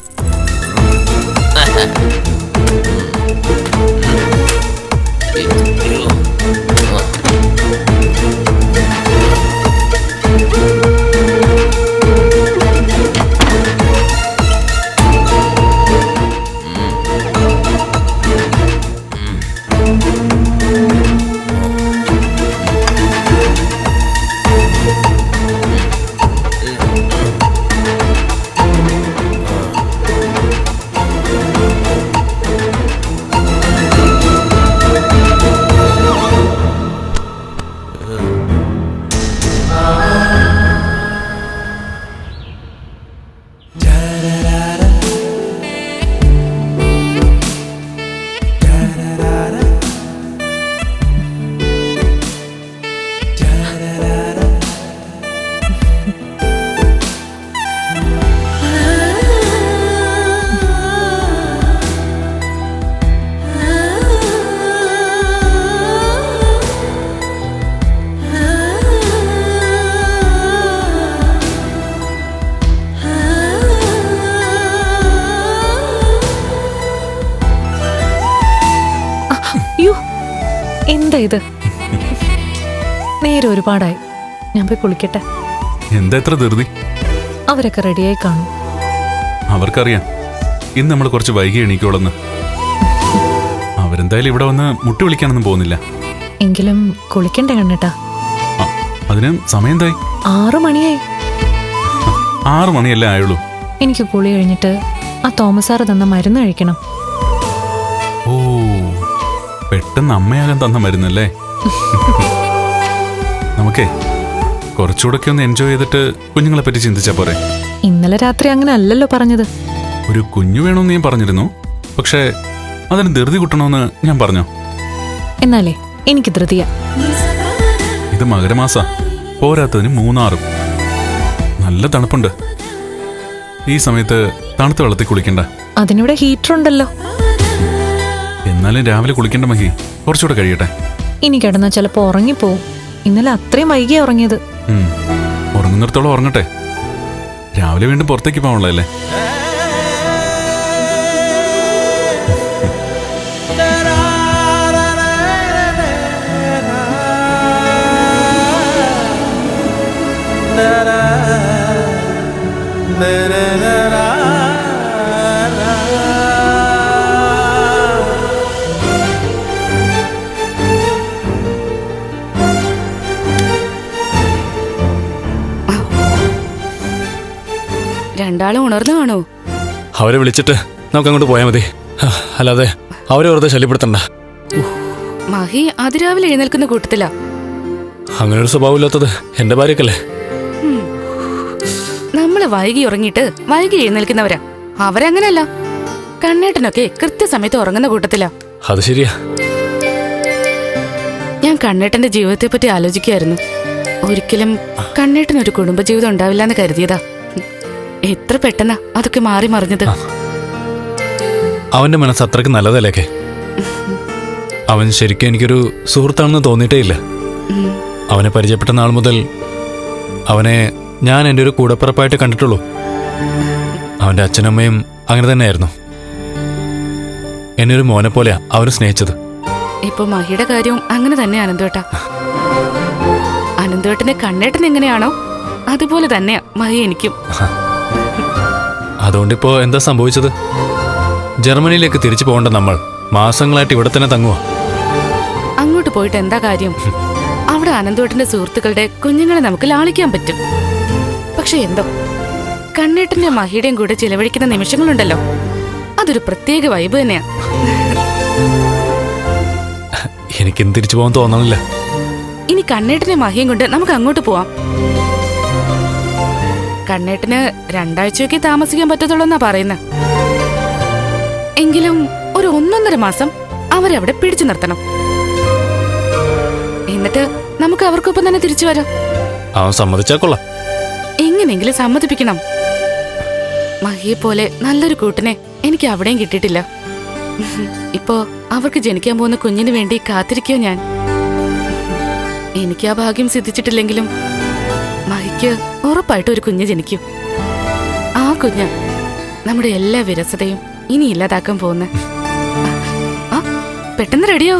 എന്താ ഇത്? നേരെ ഒരുപാടായി. ഞാൻ പോയി കുളിക്കട്ടെ. എന്താ എത്ര ധൃതി? അവരൊക്കെ റെഡിയായി കാണും. അവർക്കറിയാം ഇന്ന് നമ്മൾ കുറച്ച് വൈകി എണീക്കോളന്ന്. അവരെന്തായാലും ഇവിടെ വന്ന് മുട്ടി വിളിക്കാനൊന്നും പോകുന്നില്ല. എങ്കിലും കുളിക്കണ്ടേ കണ്ണേട്ടാ? അതിന് സമയം എന്തായി? 6 മണിയായി. 6 മണിയല്ലേ ആയുള്ളൂ. എനിക്ക് കുളി കഴിഞ്ഞിട്ട് ആ തോമസ് സാറ് തന്ന മരുന്ന് കഴിക്കണം. ഓ, പെട്ടെന്ന് അമ്മയാകാൻ തന്ന മരുന്നല്ലേ? നമുക്കേ കുറച്ചുകൂടെ ഒന്ന് എൻജോയ് ചെയ്തിട്ട് കുഞ്ഞുങ്ങളെ പറ്റി ചിന്തിച്ചാ പോരെ? ഇന്നലെ രാത്രി അങ്ങനെ അല്ലല്ലോ പറഞ്ഞത്. ഒരു കുഞ്ഞു വേണമെന്ന് ഞാൻ പറഞ്ഞിരുന്നു. പക്ഷേ അതിന് ധൃതി കൂട്ടണമെന്ന് ഞാൻ പറഞ്ഞോ? എന്നാലേ എനിക്ക് ധൃതിയ. ഇത് മകരമാസ, പോരാത്തതിന് 3 നല്ല തണുപ്പുണ്ട്. ഈ സമയത്ത് തണുത്ത വെള്ളത്തിൽ കുളിക്കണ്ട. അതിനിവിടെ ഹീറ്റർ ഉണ്ടല്ലോ. എന്നാലും രാവിലെ കുളിക്കേണ്ട മഹി, കുറച്ചുകൂടെ കഴിയട്ടെ. ഇനി കിടന്നാൽ ചിലപ്പോ ഉറങ്ങിപ്പോവും. ഇന്നലെ അത്രയും വൈകിയാ ഉറങ്ങിയത്. ഉറങ്ങുന്നിടത്തോളം ഉറങ്ങട്ടെ. രാവിലെ വീണ്ടും പുറത്തേക്ക് പോകാനുള്ളതല്ലേ? രണ്ടാളും ഉണർന്നു കാണോ? അവരെ വിളിച്ചിട്ട് നമുക്ക് അങ്ങോട്ട് പോയാൽ മതി. അല്ലാതെ അവരെ വെറുതെ ശല്യപ്പെടുത്തണ്ട. മഹി അതിരാവിലെ എഴുന്നേൽക്കുന്ന കൂട്ടത്തില. അങ്ങനെ ഒരു സ്വഭാവമില്ലാത്തത് എന്റെ ഭാര്യക്കല്ലേ? നമ്മള് വൈകി ഉറങ്ങിയിട്ട് വൈകി എഴുന്നേൽക്കുന്നവരാ. അവരങ്ങനല്ല. കണ്ണേട്ടനൊക്കെ കൃത്യസമയത്ത് ഉറങ്ങുന്ന കൂട്ടത്തില. അത് ശരിയാ. ഞാൻ കണ്ണേട്ടന്റെ ജീവിതത്തെ പറ്റി ആലോചിക്കുകയായിരുന്നു. ഒരിക്കലും കണ്ണേട്ടനൊരു കുടുംബജീവിതം ഉണ്ടാവില്ല എന്ന് കരുതിയതാ. എത്ര പെട്ടെന്നാ അതൊക്കെ മാറി മറിഞ്ഞത്. അവന്റെ മനസ്സ് അത്രയ്ക്ക് നല്ലതല്ലേക്കെ. അവൻ ശരിക്കും എനിക്കൊരു സുഹൃത്താണെന്ന് തോന്നിയിട്ടേ ഇല്ല. അവനെ പരിചയപ്പെട്ട നാൾ മുതൽ അവനെ ഞാൻ എൻ്റെ ഒരു കൂടപ്പിറപ്പായിട്ട് കണ്ടിട്ടുള്ളൂ. അവൻ്റെ അച്ഛനമ്മയും അങ്ങനെ തന്നെയായിരുന്നു. എന്നെ ഒരു മോനെ പോലെയാ അവന് സ്നേഹിച്ചത്. ഇപ്പൊ മഹിയുടെ കാര്യവും അങ്ങനെ തന്നെ. അനന്തേട്ട അനന്തേട്ടനെ കണ്ണേട്ടൻ എങ്ങനെയാണോ അതുപോലെ തന്നെയാ മഹി എനിക്കും. അതുകൊണ്ടിപ്പോ എന്താ സംഭവിച്ചത്? ജർമ്മനിയിലേക്ക് തിരിച്ചു പോകേണ്ട നമ്മൾ മാസങ്ങളായിട്ട് ഇവിടെ തന്നെ തങ്ങുക. അങ്ങോട്ട് പോയിട്ട് എന്താ കാര്യം? അവിടെ അനന്തേട്ടന്റെ സുഹൃത്തുക്കളുടെ കുഞ്ഞുങ്ങളെ നമുക്ക് ലാളിക്കാൻ പറ്റും. പക്ഷെ എന്തോ കണ്ണേട്ടന്റെ മഹിയുടെയും കൂടെ ചിലവഴിക്കുന്ന നിമിഷങ്ങളുണ്ടല്ലോ, അതൊരു പ്രത്യേക വൈബ് തന്നെയാ. എനിക്കും തിരിച്ചു പോകാൻ തോന്നണില്ല. ഇനി കണ്ണേട്ടനെ മഹിയും കൊണ്ട് നമുക്ക് അങ്ങോട്ട് പോവാം. കണ്ണേട്ടന് 2 ആഴ്ചയൊക്കെ താമസിക്കാൻ പറ്റത്തുള്ളൂ എന്നാ പറയുന്നത്. എങ്കിലും ഒരു 1.5 മാസം അവരവിടെ പിടിച്ചു നിർത്തണം. എന്നിട്ട് നമുക്ക് അവർക്കൊപ്പം തന്നെ തിരിച്ചു വരാം. അവൻ സമ്മതിച്ചാ കൊള്ളാം. എങ്ങനെയെങ്കിലും സമ്മതിപ്പിക്കണം. മഹിയെ പോലെ നല്ലൊരു കൂട്ടിനെ എനിക്ക് അവിടെയും കിട്ടിയിട്ടില്ല. ഇപ്പോ അവർക്ക് ജനിക്കാൻ പോകുന്ന കുഞ്ഞിന് വേണ്ടി കാത്തിരിക്കോ ഞാൻ. എനിക്ക് ആ ഭാഗ്യം സിദ്ധിച്ചിട്ടില്ലെങ്കിലും മഹിക്ക് ഉറപ്പായിട്ട് ഒരു കുഞ്ഞ് ജനിക്കും. ആ കുഞ്ഞ് നമ്മുടെ എല്ലാ വിരസതയും ഇനി ഇല്ലാതാക്കാൻ പോകുന്ന. പെട്ടെന്ന് റെഡിയോ?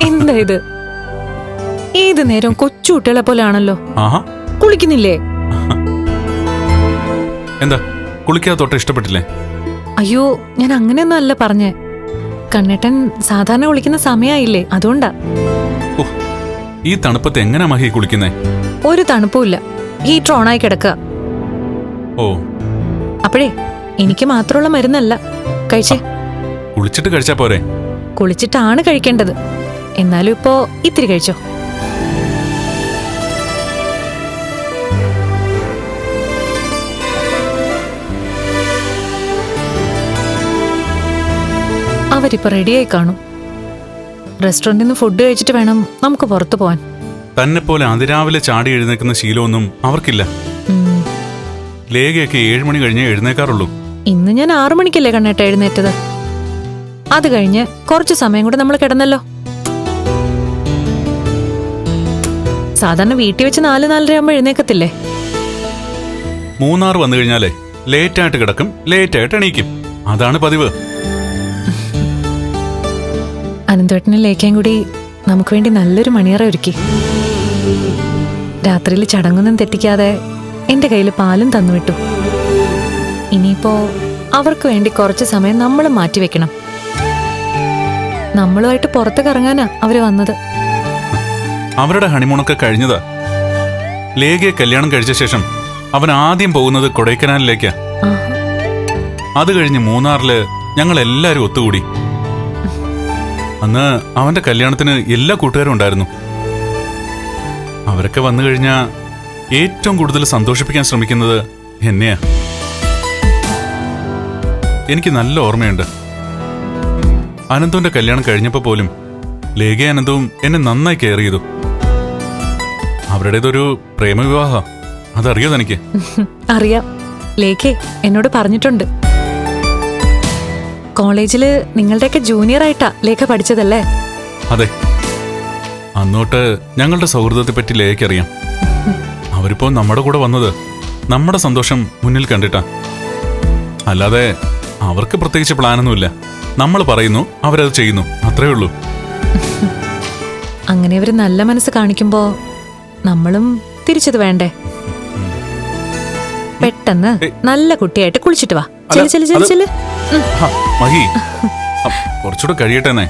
എന്താ ഇത്? ഏത് നേരം കൊച്ചു കുട്ടികളെ പോലെ ആണല്ലോ. ആഹാ, കുളിക്കുന്നില്ലേ? എന്താ കുളിക്കാതെ തൊട്ട് ഇഷ്ടപ്പെട്ടില്ലേ? അയ്യോ, ഞാൻ അങ്ങനെയൊന്നും അല്ല പറഞ്ഞേ. കണ്ണേട്ടൻ സാധാരണ കുളിക്കുന്ന സമയായില്ലേ, അതുകൊണ്ടാ. ഓ, ഈ തണുപ്പത്ത് എങ്ങനാ മഹി കുളിക്കുന്നേ? ഒരു തണുപ്പുമില്ല, ഹീറ്റർ ഓണായി കിടക്കുക. ഓ, അപ്പോഴേ എനിക്ക് മാത്രമുള്ള മരുന്നല്ല. കഴിച്ചേ. കുളിച്ചിട്ട് കഴിച്ചാ പോരെ? കുളിച്ചിട്ടാണ് കഴിക്കേണ്ടത്. എന്നാലും ഇപ്പോ ഇത്തിരി കഴിച്ചോ. അവരിപ്പോ റെഡിയായി കാണും. റെസ്റ്റോറന്റിൽ നിന്ന് ഫുഡ് കഴിച്ചിട്ട് വേണം നമുക്ക് പുറത്തു പോവാൻ. തന്നെ പോലെ അതിരാവിലെ ചാടി എഴുന്നേക്കുന്ന ശീലമൊന്നും അവർക്കില്ല. ലേഖയൊക്കെ 7 മണി കഴിഞ്ഞേ എഴുന്നേക്കാറുള്ളൂ. ഇന്ന് ഞാൻ 6 മണിക്കല്ലേ കണ്ണേട്ട എഴുന്നേറ്റത്. അത് കഴിഞ്ഞ് കുറച്ചു സമയം കൂടെ നമ്മൾ കിടന്നല്ലോ. സാധാരണ വീട്ടിൽ വെച്ച് 4-4:30 ആകുമ്പോൾ എഴുന്നേക്കത്തില്ലേ? മൂന്നാർ വന്നു കഴിഞ്ഞാലേ ലേറ്റായിട്ട് കിടക്കും, ലേറ്റായിട്ട് എണീക്കും. അതാണ് പതിവ്. അനന്തേട്ടനും ലേഖയും കൂടി നമുക്ക് വേണ്ടി നല്ലൊരു മണിയറ ഒരുക്കി. രാത്രിയിൽ ചടങ്ങൊന്നും തെറ്റിക്കാതെ എന്റെ കയ്യിൽ പാലും തന്നുവിട്ടു. ഇനിയിപ്പോ അവർക്ക് വേണ്ടി കുറച്ച് സമയം നമ്മൾ മാറ്റിവെക്കണം. നമ്മളുമായിട്ട് പുറത്ത് കറങ്ങാനാ അവര് വന്നത്. അവരുടെ ഹണിമൂണൊക്കെ കഴിഞ്ഞതാ. ലേഖയെ കല്യാണം കഴിച്ച ശേഷം അവൻ ആദ്യം പോകുന്നത് കൊടൈക്കനാലിലേക്കാ. അത് കഴിഞ്ഞ് മൂന്നാറില് ഞങ്ങൾ എല്ലാരും ഒത്തുകൂടി. അന്ന് അവന്റെ കല്യാണത്തിന് എല്ലാ കൂട്ടുകാരും ഉണ്ടായിരുന്നു. അവരൊക്കെ വന്നു കഴിഞ്ഞാ ഏറ്റവും കൂടുതൽ സന്തോഷിപ്പിക്കാൻ ശ്രമിക്കുന്നത് എന്നെയാ. എനിക്ക് നല്ല ഓർമ്മയുണ്ട്. അനന്തുവിന്റെ കല്യാണം കഴിഞ്ഞപ്പോ പോലും ലേഖയും അനന്തവും എന്നെ നന്നായി കെയർ ചെയ്തു. അവരുടേതൊരു പ്രേമവിവാഹ. അതറിയോ തനിക്ക്? അറിയാം. ലേഖേ എന്നോട് പറഞ്ഞിട്ടുണ്ട്. കോളേജില് നിങ്ങളുടെയൊക്കെ ജൂനിയർ ആയിട്ടാ ലേഖ പഠിച്ചതല്ലേ? അതെ. അന്നോട്ട് ഞങ്ങളുടെ സൗഹൃദത്തെ പറ്റി ലേഖയ്ക്കറിയാം. അവരിപ്പോ നമ്മുടെ കൂടെ വന്നത് നമ്മുടെ സന്തോഷം മുന്നിൽ കണ്ടിട്ടാ. അല്ലാതെ അവർക്ക് പ്രത്യേകിച്ച് പ്ലാനൊന്നുമില്ല. നമ്മൾ പറയുന്നു, അവരത് ചെയ്യുന്നു, അത്രേ ഉള്ളൂ. അങ്ങനെ അവര് നല്ല മനസ്സ് കാണിക്കുമ്പോ നമ്മളും തിരിച്ചത് വേണ്ടേ? പെട്ടെന്ന് നല്ല കുട്ടിയായിട്ട് കുളിച്ചിട്ട് വാ. ചെല് ചെല് ചെല് ചെല്. മഹി, കുറച്ചുകൂടെ കഴിയട്ടെന്നേ.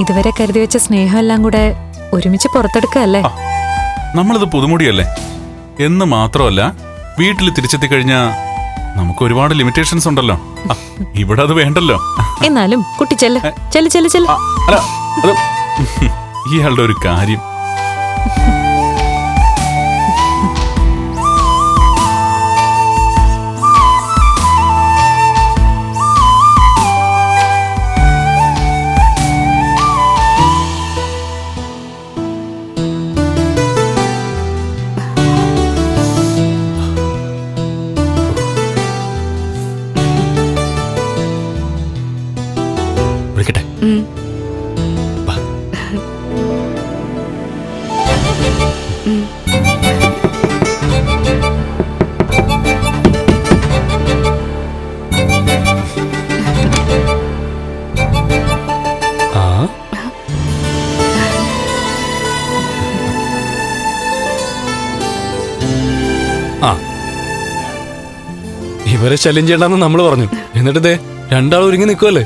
ഇതുവരെ കരുതി വെച്ച സ്നേഹം എല്ലാം കൂടെ ഒരുമിച്ച് പുറത്തെടുക്കല്ലേ? നമ്മളിത് പുതുമുടിയല്ലേ എന്ന് മാത്രമല്ല, വീട്ടിൽ തിരിച്ചെത്തി കഴിഞ്ഞാ നമുക്ക് ഒരുപാട് ലിമിറ്റേഷൻസ് ഉണ്ടല്ലോ. ഇവിടെ അത് വേണ്ടല്ലോ. എന്നാലും കുട്ടി ചെല്ല് ചെല്ല് ചെല്ല് ചെല്ല്. അല്ല, അത് ഇയാളുടെ ഒരു കാര്യം. ഉം. ഉം. ആ ആ ഇവരെ ശല്യം ചെയ്യണ്ടെന്ന് നമ്മൾ പറഞ്ഞു. എന്നിട്ട് ദേ രണ്ടാളും ഒരുങ്ങി നിൽക്കുമല്ലേ.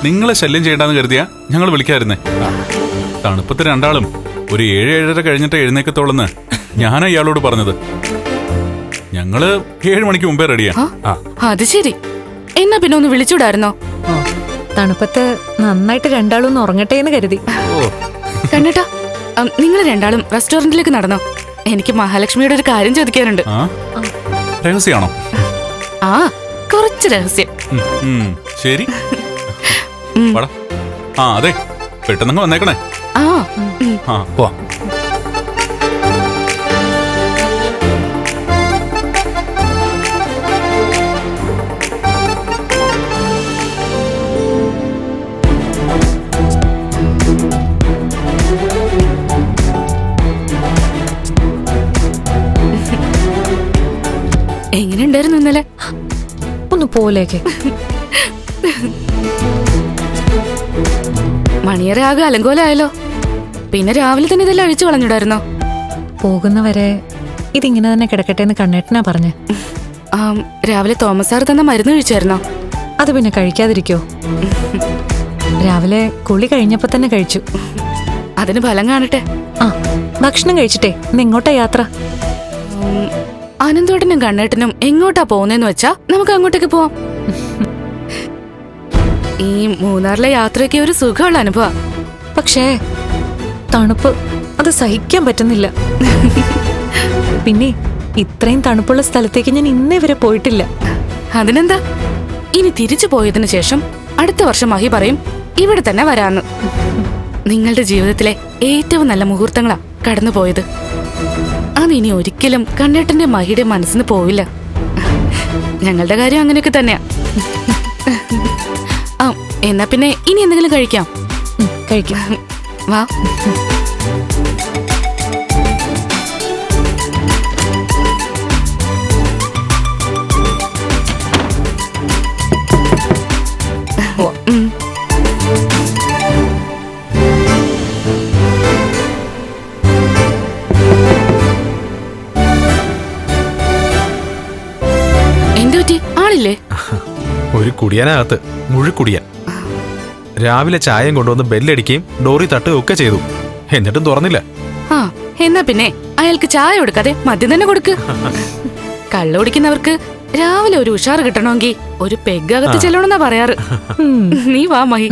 നിങ്ങളെ ശല്യം ചെയ്യണ്ടെന്ന് കരുതിയാ ഞങ്ങൾ വിളിക്കായിരുന്നേ. തണുപ്പത്ത് രണ്ടാളും ഒരു 7-7:30 കഴിഞ്ഞിട്ട് എഴുന്നേക്കത്തോളെന്ന് ഞാനാ ഇയാളോട് പറഞ്ഞത്. ഞങ്ങള് 7 മണിക്ക് മുമ്പേ റെഡിയാ. ആ, അത് ശരി. എന്നാ പിന്നെ ഒന്ന് വിളിച്ചൂടായിരുന്നോ? തണുപ്പത്ത് നന്നായിട്ട് രണ്ടാളും ഒന്ന് ഉറങ്ങട്ടെ എന്ന് കരുതി. കണ്ണേട്ടാ, നിങ്ങൾ രണ്ടാളും റെസ്റ്റോറന്റിലേക്ക് നടന്നോ? എനിക്ക് മഹാലക്ഷ്മിയുടെ ഒരു കാര്യം ചോദിക്കാനുണ്ട്. ആ രഹസ്യമാണോ? ആ, കുറച്ച് രഹസ്യം. ശരി. വാടാ. ആ അതെ, പെട്ടെന്നങ്ങ് വന്നേക്കണേ. ആ, ആ പോവാം. എങ്ങനെയുണ്ടായിരുന്നു ഇന്നലെ? ഒന്ന് പോലേക്ക്. മണിയറ ആകെ അലങ്കോലായല്ലോ. പിന്നെ രാവിലെ തന്നെ ഇതെല്ലാം അഴിച്ചു കളഞ്ഞിടായിരുന്നോ? പോകുന്നവരെ ഇതിങ്ങനെ തന്നെ കിടക്കട്ടെ എന്ന് കണ്ണേട്ടനാ പറഞ്ഞ്. രാവിലെ തോമസ് സാർ തന്ന മരുന്ന് കഴിച്ചായിരുന്നോ? അത് പിന്നെ കഴിക്കാതിരിക്കോ? രാവിലെ കുളി കഴിഞ്ഞപ്പോ തന്നെ കഴിച്ചു. അതിന് ഫലം കാണട്ടെ. ആ, ഭക്ഷണം കഴിച്ചിട്ടേ ഇന്ന് എങ്ങോട്ടാ യാത്ര? അനന്തോട്ടനും കണ്ണേട്ടനും എങ്ങോട്ടാ പോകുന്നതെന്ന് വെച്ചാ നമുക്ക് അങ്ങോട്ടേക്ക് പോവാം. ഈ മൂന്നാറിലെ യാത്രയ്ക്ക് ഒരു സുഖമുള്ള അനുഭവം. പക്ഷേ തണുപ്പ് അത് സഹിക്കാൻ പറ്റുന്നില്ല. പിന്നെ ഇത്രയും തണുപ്പുള്ള സ്ഥലത്തേക്ക് ഞാൻ ഇന്നേ വരെ പോയിട്ടില്ല. അതിനെന്താ, ഇനി തിരിച്ചു പോയതിനു ശേഷം അടുത്ത വർഷം മഹി പറയും ഇവിടെ തന്നെ വരാന്ന്. നിങ്ങളുടെ ജീവിതത്തിലെ ഏറ്റവും നല്ല മുഹൂർത്തങ്ങളാ കടന്നു പോയത്. അതിനി ഒരിക്കലും കണ്ണേട്ടന്റെ മഹിയുടെ മനസ്സിന് പോവില്ല. ഞങ്ങളുടെ കാര്യം അങ്ങനെയൊക്കെ തന്നെയാ. ആ, എന്നാ പിന്നെ ഇനി എന്തെങ്കിലും കഴിക്കാം. കഴിക്കാം. വാ. ആളില്ലേ? ഒരു കുടിയാനകത്ത് മുഴുക്കുടിയാൻ. രാവിലെ ചായം കൊണ്ടുവന്ന് ബെല്ലടിക്കുകയും ഡോറി തട്ടുകയും ഒക്കെ ചെയ്തു. എന്നിട്ടും തുറന്നില്ല. ആ, എന്നാ പിന്നെ അയാൾക്ക് ചായ കൊടുക്കാതെ മദ്യം തന്നെ കൊടുക്ക്. കള്ളു കുടിക്കുന്നവർക്ക് രാവിലെ ഒരു ഉഷാറ് കിട്ടണമെങ്കിൽ ഒരു പെഗ് അകത്ത് ചെല്ലണമെന്നാ പറയാറ്. നീ വാ മഹി.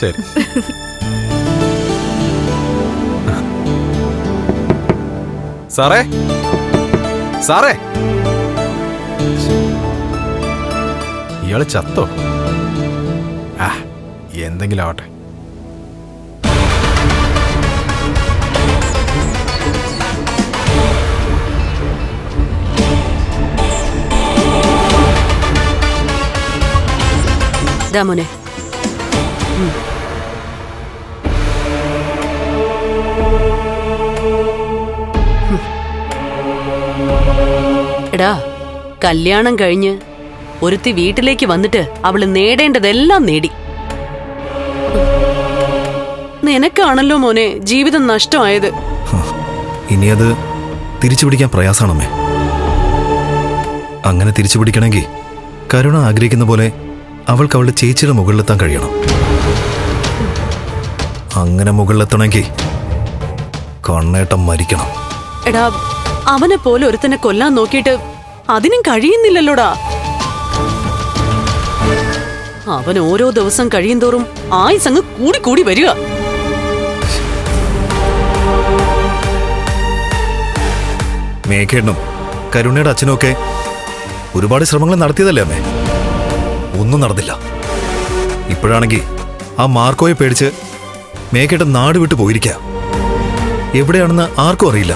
ശരി. സാറേ, സാറേ, ഇയാള് ചത്തോ? ആ, എന്തെങ്കിലും ആവട്ടെ. മോനെ, എടാ, കല്യാണം കഴിഞ്ഞ് ഒരുത്തി വീട്ടിലേക്ക് വന്നിട്ട് അവള് നേടേണ്ടതെല്ലാം നേടി. നിനക്കാണല്ലോ മോനെ ജീവിതം നഷ്ടമായത്. ഇനി അത് തിരിച്ചുപിടിക്കാൻ പ്രയാസാണമ്മേ. അങ്ങനെ തിരിച്ചുപിടിക്കണമെങ്കിൽ കരുണ ആഗ്രഹിക്കുന്ന പോലെ അവൾക്ക് അവളുടെ ചേച്ചിയുടെ മുകളിലെത്താൻ കഴിയണം. അങ്ങനെ മുകളിലെത്തണമെങ്കിൽ കണ്ണേട്ടം മരിക്കണം. എടാ, അവനെ പോലെ ഒരുത്തനെ കൊല്ലാൻ നോക്കിയിട്ട് അതിനും കഴിയുന്നില്ലല്ലോടാ. അവൻ ഓരോ ദിവസം കഴിയുന്തോറും ആയുസങ്ങ് കൂടി കൂടി വരിക. മേഘേട്ടനും കരുണയുടെ അച്ഛനും ഒക്കെ ഒരുപാട് ശ്രമങ്ങൾ നടത്തിയതല്ലേ അമ്മേ? ഒന്നും നടന്നില്ല. ഇപ്പോഴാണെങ്കിൽ ആ മാർക്കോയെ പേടിച്ച് മേഘേട്ടൻ നാട് വിട്ടു പോയിരിക്കുക. എവിടെയാണെന്ന് ആർക്കും അറിയില്ല.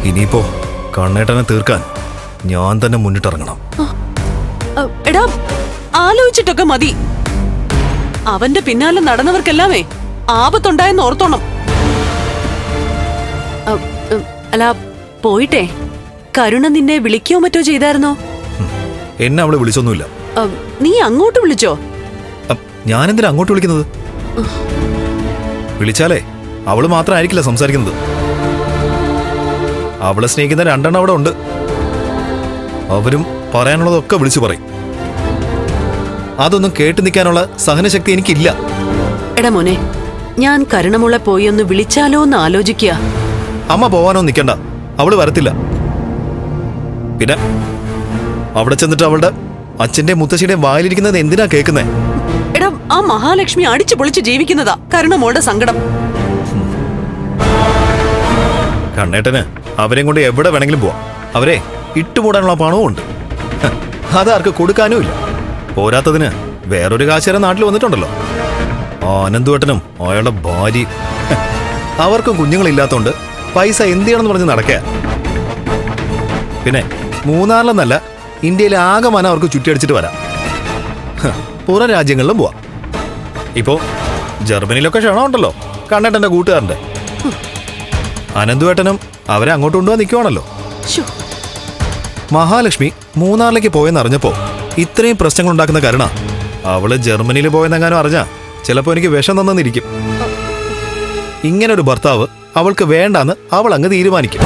ഇനിയിപ്പോ കണ്ണേട്ടനെ തീർക്കാൻ ഞാൻ തന്നെ മുന്നിട്ടിറങ്ങണം. എടാ, ആലോചിച്ചിട്ടൊക്കെ മതി. അവന്റെ പിന്നാലെ നടന്നവർക്കെല്ലാമേ ആപത്തുണ്ടായെന്ന് ഓർത്തോണം. അല്ല, പോയിട്ടെ കരുണ നിന്നെ വിളിക്കോ മറ്റോ ചെയ്തായിരുന്നോ? എന്നെ അവള് വിളിച്ചൊന്നുമില്ല. നീ അങ്ങോട്ട് വിളിച്ചോ? ഞാനെന്തിനാ അങ്ങോട്ട് വിളിക്കുന്നത്? വിളിച്ചാലേ അവള് മാത്രമായിരിക്കില്ല സംസാരിക്കുന്നത്. അവളെ സ്നേഹിക്കുന്ന രണ്ടെണ്ണം അവിടെ ഉണ്ട്. അവരും പറയാനുള്ളതൊക്കെ വിളിച്ചു പറയും. അതൊന്നും കേട്ടു നിൽക്കാനുള്ള സഹനശക്തി എനിക്കില്ല. എടാ മോനെ, ഞാൻ കരുണമുള്ള പോയി ഒന്ന് വിളിച്ചാലോ എന്ന് ആലോചിക്കുക. അമ്മ പോവാനോ നിൽക്കണ്ട, അവള് വരത്തില്ല. പിന്നെ അവിടെ ചെന്നിട്ട് അവളുടെ അച്ഛന്റെ മുത്തശ്ശിയുടെ വായിലിരിക്കുന്നത് എന്തിനാ കേൾക്കുന്നേ? എടാ, ആ മഹാലക്ഷ്മി അടിച്ചു പൊളിച്ച് ജീവിക്കുന്നതാ കരുണമോളുടെ സങ്കടം. കണ്ണേട്ടന് അവരെയും കൊണ്ട് എവിടെ വേണമെങ്കിലും പോവാം. അവരെ ഇട്ടുമൂടാനുള്ള പണവും ഉണ്ട്. അതാർക്ക് കൊടുക്കാനും ഇല്ല. പോരാത്തതിന് വേറൊരു കാശുകാരൻ നാട്ടിൽ വന്നിട്ടുണ്ടല്ലോ, ആനന്ദുവേട്ടനും അയാളുടെ ഭാര്യയും. അവർക്കും കുഞ്ഞുങ്ങളില്ലാത്തോണ്ട് പൈസ എന്ത് ചെയ്യണമെന്ന് പറഞ്ഞ് നടക്കുക. പിന്നെ മൂന്നാറിലെന്നല്ല, ഇന്ത്യയിലെ ആകെ മനം അവർക്ക് ചുറ്റിയടിച്ചിട്ട് വരാം. പുറം രാജ്യങ്ങളിലും പോവാം. ഇപ്പോ ജർമ്മനിയിലൊക്കെ ക്ഷണമുണ്ടല്ലോ കണ്ണേട്ടന്റെ കൂട്ടുകാരന്റെ. അനന്തുവേട്ടനും അവരെ അങ്ങോട്ട് കൊണ്ടുപോകാൻ നിൽക്കുവാണല്ലോ. മഹാലക്ഷ്മി മൂന്നാറിലേക്ക് പോയെന്നറിഞ്ഞപ്പോ ഇത്രയും പ്രശ്നങ്ങൾ ഉണ്ടാക്കുന്ന കരുണ അവള് ജർമ്മനിയിൽ പോയെന്നെങ്ങാനും അറിഞ്ഞാ ചിലപ്പോ എനിക്ക് വിഷം തന്നിരിക്കും. ഇങ്ങനൊരു ഭർത്താവ് അവൾക്ക് വേണ്ടാന്ന് അവൾ അങ്ങ് തീരുമാനിക്കും.